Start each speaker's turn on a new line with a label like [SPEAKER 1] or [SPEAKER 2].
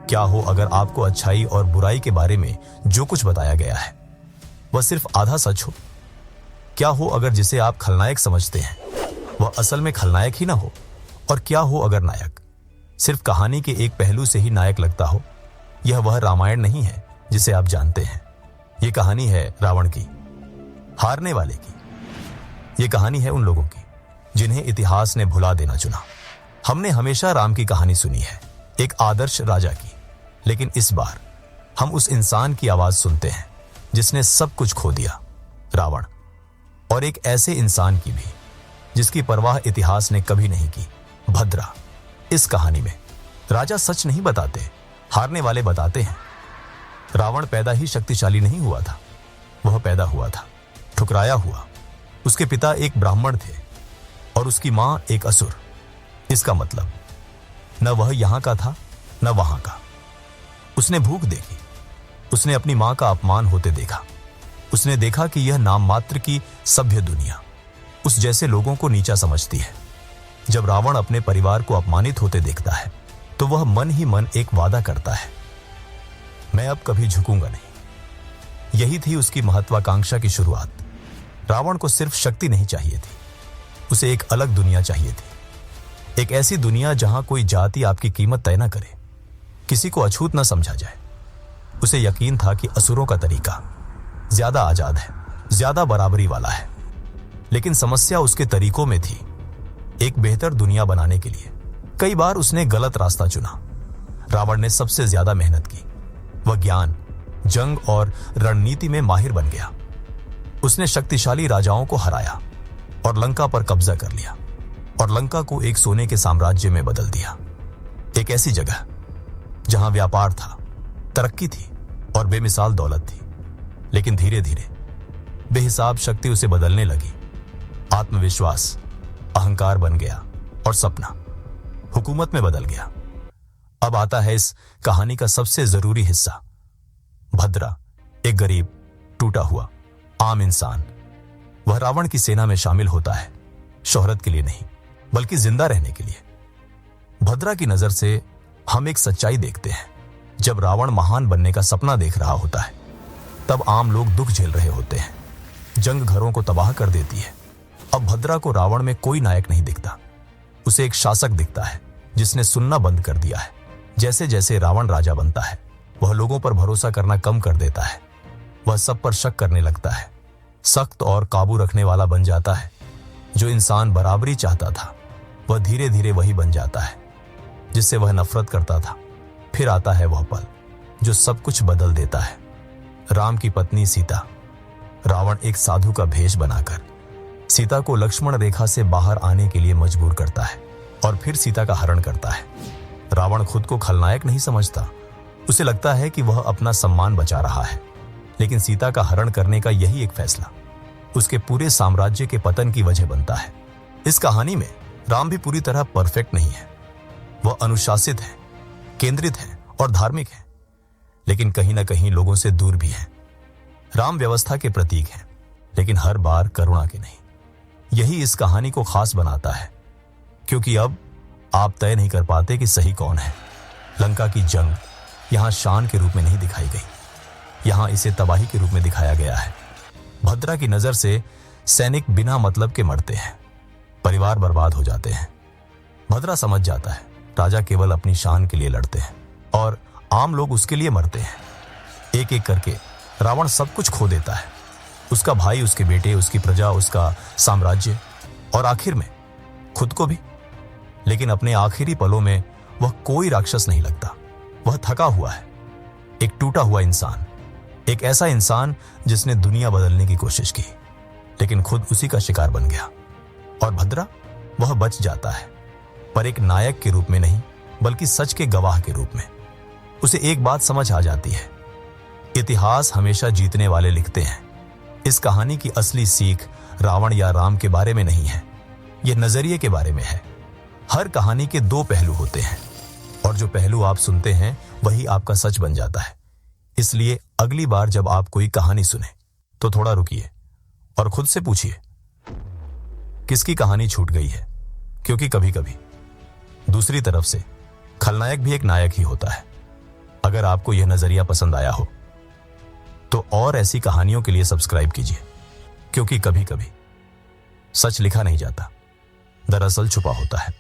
[SPEAKER 1] क्या हो अगर आपको अच्छाई और बुराई के बारे में जो कुछ बताया गया है वह सिर्फ आधा सच हो? क्या हो अगर जिसे आप खलनायक समझते हैं वह असल में खलनायक ही ना हो? और क्या हो अगर नायक सिर्फ कहानी के एक पहलू से ही नायक लगता हो? यह वह रामायण नहीं है जिसे आप जानते हैं। यह कहानी है रावण की, हारने वाले की। यह कहानी है उन लोगों की जिन्हें इतिहास ने भुला देना चुना। हमने हमेशा राम की कहानी सुनी है, एक आदर्श राजा की, लेकिन इस बार हम उस इंसान की आवाज सुनते हैं जिसने सब कुछ खो दिया, रावण। और एक ऐसे इंसान की भी जिसकी परवाह इतिहास ने कभी नहीं की, भद्रा। इस कहानी में राजा सच नहीं बताते, हारने वाले बताते हैं। रावण पैदा ही शक्तिशाली नहीं हुआ था, वह पैदा हुआ था ठुकराया हुआ। उसके पिता एक ब्राह्मण थे और उसकी मां एक असुर। इसका मतलब न वह यहां का था न वहां का। उसने भूख देखी, उसने अपनी मां का अपमान होते देखा, उसने देखा कि यह नाम मात्र की सभ्य दुनिया उस जैसे लोगों को नीचा समझती है। जब रावण अपने परिवार को अपमानित होते देखता है तो वह मन ही मन एक वादा करता है, मैं अब कभी झुकूंगा नहीं। यही थी उसकी महत्वाकांक्षा की शुरुआत। रावण को सिर्फ शक्ति नहीं चाहिए थी, उसे एक अलग दुनिया चाहिए थी। एक ऐसी दुनिया जहां कोई जाति आपकी कीमत तय न करे, किसी को अछूत न समझा जाए। उसे यकीन था कि असुरों का तरीका ज्यादा आजाद है, ज्यादा बराबरी वाला है। लेकिन समस्या उसके तरीकों में थी। एक बेहतर दुनिया बनाने के लिए कई बार उसने गलत रास्ता चुना। रावण ने सबसे ज्यादा मेहनत की। वह ज्ञान, जंग और रणनीति में माहिर बन गया। उसने शक्तिशाली राजाओं को हराया और लंका पर कब्जा कर लिया और लंका को एक सोने के साम्राज्य में बदल दिया। एक ऐसी जगह जहां व्यापार था, तरक्की थी और बेमिसाल दौलत थी। लेकिन धीरे धीरे बेहिसाब शक्ति उसे बदलने लगी। आत्मविश्वास अहंकार बन गया और सपना हुकूमत में बदल गया। अब आता है इस कहानी का सबसे जरूरी हिस्सा। भद्रा एक गरीब, टूटा हुआ आम इंसान। वह रावण की सेना में शामिल होता है, शोहरत के लिए नहीं बल्कि जिंदा रहने के लिए। भद्रा की नजर से हम एक सच्चाई देखते हैं। जब रावण महान बनने का सपना देख रहा होता है तब आम लोग दुख झेल रहे होते हैं। जंग घरों को तबाह कर देती है। अब भद्रा को रावण में कोई नायक नहीं दिखता, उसे एक शासक दिखता है जिसने सुनना बंद कर दिया है। जैसे जैसे रावण राजा बनता है वह लोगों पर भरोसा करना कम कर देता है। वह सब पर शक करने लगता है, सख्त और काबू रखने वाला बन जाता है। जो इंसान बराबरी चाहता था वह धीरे धीरे वही बन जाता है जिससे वह नफरत करता था। फिर आता है वह पल जो सब कुछ बदल देता है। राम की पत्नी सीता। रावण एक साधु का भेष बनाकर सीता को लक्ष्मण रेखा से बाहर आने के लिए मजबूर करता है और फिर सीता का हरण करता है। रावण खुद को खलनायक नहीं समझता, उसे लगता है कि वह अपना सम्मान बचा रहा है। लेकिन सीता का हरण करने का यही एक फैसला उसके पूरे साम्राज्य के पतन की वजह बनता है। इस कहानी में राम भी पूरी तरह परफेक्ट नहीं है। वह अनुशासित है, केंद्रित है और धार्मिक है, लेकिन कहीं ना कहीं लोगों से दूर भी है। राम व्यवस्था के प्रतीक हैं, लेकिन हर बार करुणा के नहीं। यही इस कहानी को खास बनाता है, क्योंकि अब आप तय नहीं कर पाते कि सही कौन है। लंका की जंग यहां शान के रूप में नहीं दिखाई गई, यहां इसे तबाही के रूप में दिखाया गया है। भद्रा की नजर से सैनिक बिना मतलब के मरते हैं, परिवार बर्बाद हो जाते हैं। भद्रा समझ जाता है राजा केवल अपनी शान के लिए लड़ते हैं और आम लोग उसके लिए मरते हैं। एक एक करके रावण सब कुछ खो देता है, उसका भाई, उसके बेटे, उसकी प्रजा, उसका साम्राज्य और आखिर में खुद को भी। लेकिन अपने आखिरी पलों में वह कोई राक्षस नहीं लगता। वह थका हुआ है, एक टूटा हुआ इंसान, एक ऐसा इंसान जिसने दुनिया बदलने की कोशिश की लेकिन खुद उसी का शिकार बन गया। और भद्रा, वह बच जाता है, पर एक नायक के रूप में नहीं बल्कि सच के गवाह के रूप में। उसे एक बात समझ आ जाती है, इतिहास हमेशा जीतने वाले लिखते हैं। इस कहानी की असली सीख रावण या राम के बारे में नहीं है, यह नजरिए के बारे में है। हर कहानी के दो पहलू होते हैं और जो पहलू आप सुनते हैं वही आपका सच बन जाता है। इसलिए अगली बार जब आप कोई कहानी सुने तो थोड़ा रुकिए और खुद से पूछिए किसकी कहानी छूट गई है, क्योंकि कभी कभी दूसरी तरफ से खलनायक भी एक नायक ही होता है। अगर आपको यह नजरिया पसंद आया हो तो और ऐसी कहानियों के लिए सब्सक्राइब कीजिए, क्योंकि कभी कभी सच लिखा नहीं जाता, दरअसल छुपा होता है।